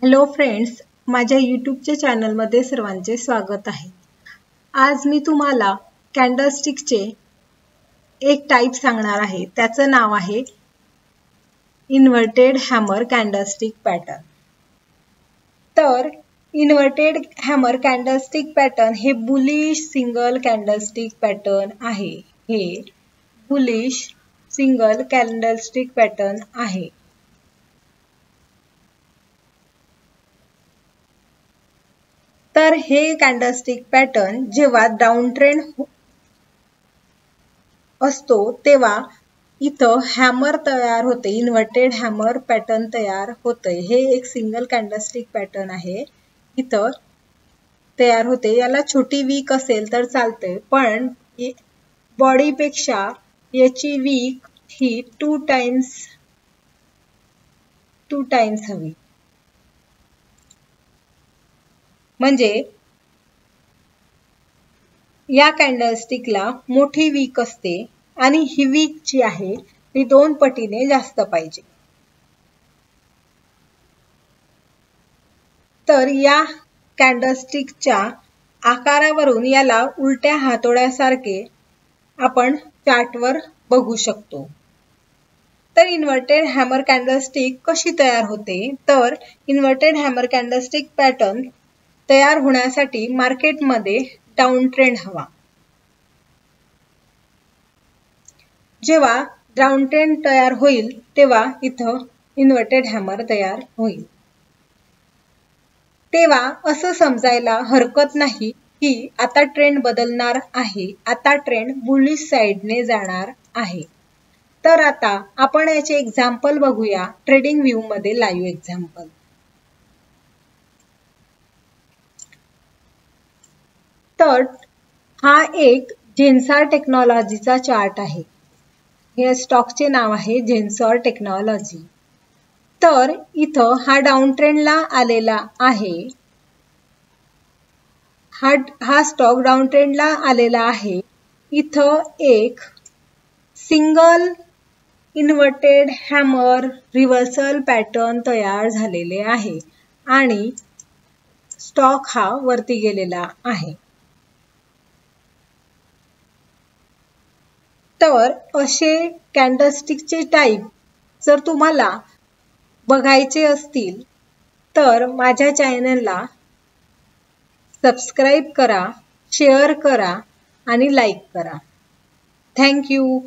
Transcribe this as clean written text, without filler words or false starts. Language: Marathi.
हॅलो फ्रेंड्स, माझ्या यूट्यूबच्या चॅनलमध्ये सर्वांचे स्वागत आहे। आज मी तुम्हाला कॅन्डलस्टिकचे एक टाइप सांगणार आहे। त्याचं नाव आहे इन्व्हर्टेड हॅमर कॅन्डलस्टिक पॅटर्न। तर इन्व्हर्टेड हॅमर कॅन्डलस्टिक पॅटर्न हे बुलिश सिंगल कॅन्डलस्टिक पॅटर्न आहे। हे बुलिश सिंगल कॅन्डलस्टिक पॅटर्न आहे। तर हे कॅन्डलस्टिक पॅटर्न जेव्हा डाऊन ट्रेंड असतो तेव्हा इथं हॅमर तयार होते, इन्व्हर्टेड हॅमर पॅटर्न तयार होते। हे एक सिंगल कॅन्डलस्टिक पॅटर्न आहे, इथं तयार होते। याला छोटी वीक असेल तर चालते, पण बॉडी पेक्षा याची वीक ही 2 टाइम्स हवी। म्हणजे या कॅन्डलस्टिकला मोठी वीक असते आणि ही वीक जी आहे ती 2 पटीने जास्त पाहिजे। तर या कॅन्डलस्टिकच्या आकारावरून याला उलट्या हातोड्यासारखे आपण चार्टवर बघू शकतो। तर इन्व्हर्टेड हॅमर कॅन्डलस्टिक कशी तयार होते? तर इन्व्हर्टेड हॅमर कॅन्डलस्टिक पॅटर्न तयार होण्यासाठी मार्केटमध्ये डाऊन ट्रेंड हवा। जेव्हा डाऊन ट्रेंड तयार होईल तेव्हा इथं इन्व्हर्टेड हॅमर तयार होईल। तेव्हा असं समजायला हरकत नाही की आता ट्रेंड बदलणार आहे, आता ट्रेंड बुलिश साइडने जाणार आहे। तर आता आपण याचे एक्झाम्पल बघूया ट्रेडिंग व्ह्यू मध्ये, लाईव्ह एक्झाम्पल। तर हा एक झेन्सर टेक्नॉलॉजीचा चार्ट आहे। या स्टॉकचे नाव आहे झेन्सर टेक्नॉलॉजी। तर इथं हा डाऊन ट्रेंडला आलेला आहे, हा स्टॉक डाऊन ट्रेंडला आलेला आहे। इथं एक single inverted hammer reversal pattern तयार झालेले आहे आणि स्टॉक हा वरती गेलेला आहे। तर असे कॅन्डलस्टिकचे टाइप जर तुम्हाला बघायचे असतील तर माझ्या चॅनलला सबस्क्राइब करा, शेअर करा आणि लाईक करा। Thank you.